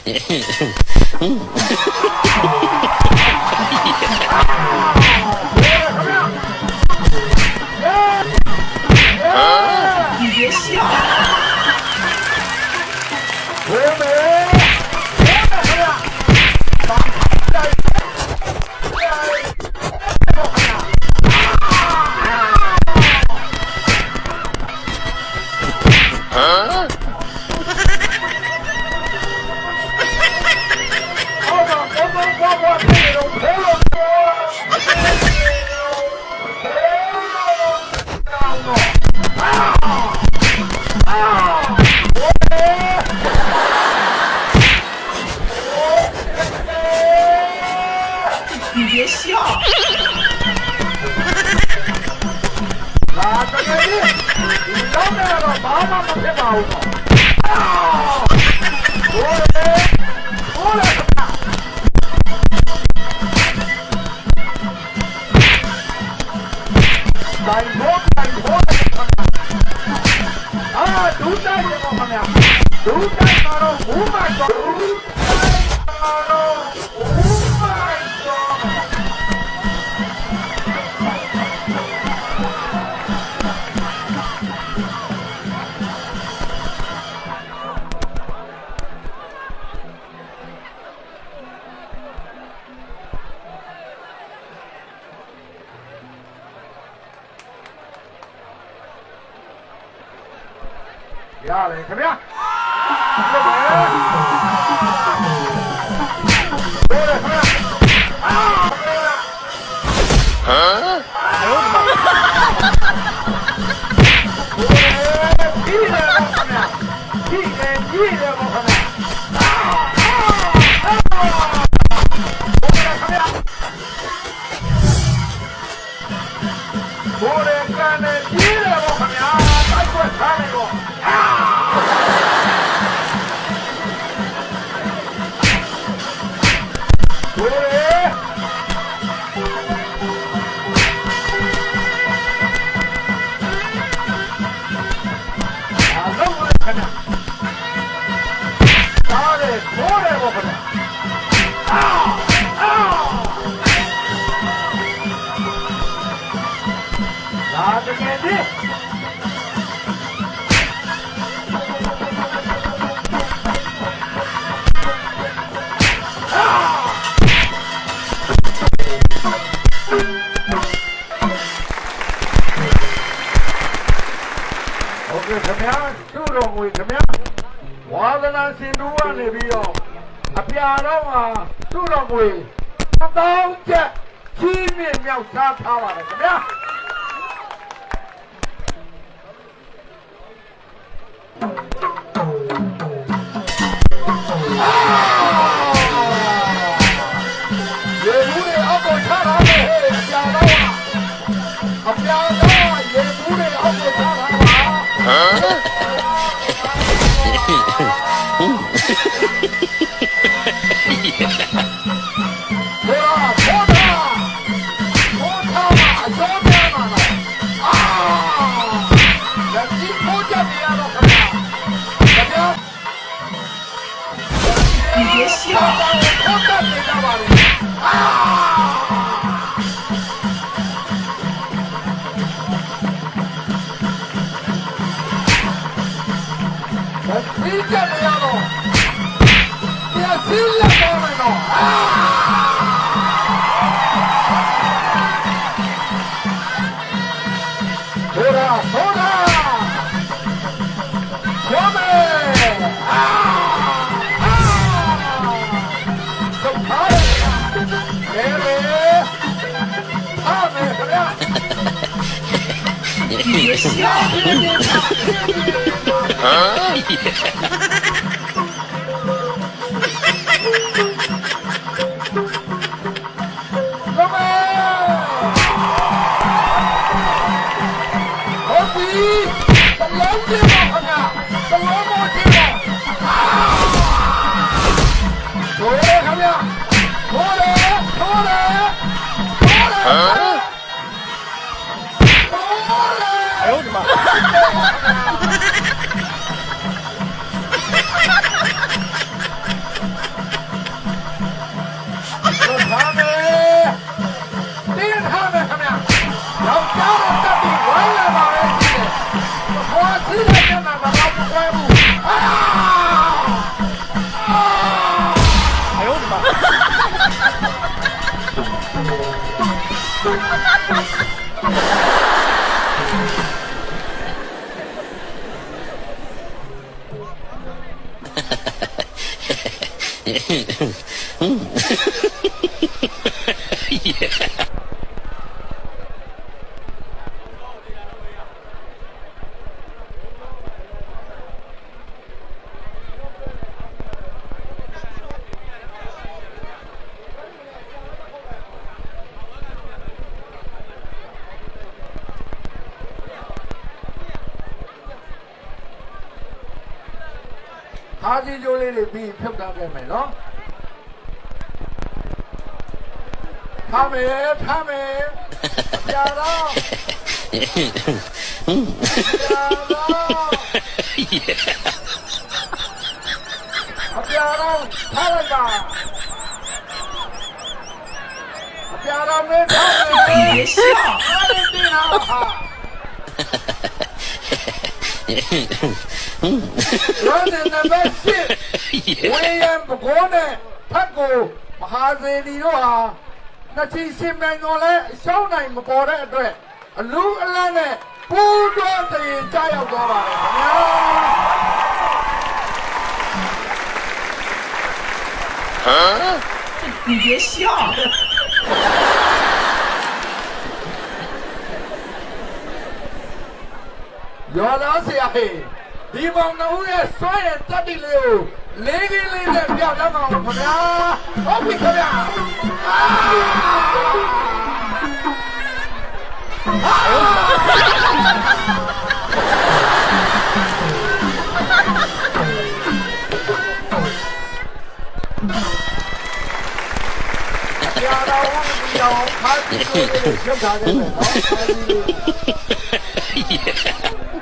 你别笑。你别笑。来，这个你上来了，妈妈没别抱我。过来，来拖啊，都在这个方面，都在那种500多，呀嘞，怎么样？过来，怎么样？哎呦我的妈！过来，踢的我看没？踢的我看没？过来干的踢的我看没？再过来看那个。怎么样？就这回怎么样？我在那新竹湾那边哟，边上啊，就这回，刀剑七面秒杀他了，怎么样？也不得好过杀他嘞，边上啊，边上啊，也不得好过杀他了。你别笑。你这么样喽？你要新了方面喽？走了，我们走他了，他们怎么样？你别笑。哎呦我的妈！ ဟာစီကျိုးလေးတွေပြီးဖြုတ်ထားခဲ့မယ်နော်ထားမယ်ပြာတော့ပြာတော့ထားလိုက်ပါပြာတော့မင်းထားမယ်别笑，အားလုံးတင်အောင်ဟာလောနေနံပါတ်7ဝေယံပကောနဲ့ဖတ်ကိုမဟာစေတီတို့ဟာနှစ်ချီရှင်နိုင်တော်လဲအရှောင်းနိုင်မပေါ်တဲ့အတွက်အလူအလတ်နဲ့ပူးတွဲတရင်ကြားရောက်သွားပါတယ်ခင်ဗျာ你别笑，ရော်သားဆရာဟေးဒီမောင်နှဦးရဲ့စွမ်းရည်တက်တိလေးကိုလေးကလေးနဲ့ပြောက်တတ်မှာခင်ဗျာဟုတ်ပြီခင်ဗျာပြာတော်ဝမ်းပြောင်းခါတီကိုဖြုတ်ထားတယ်နော်ခါတီ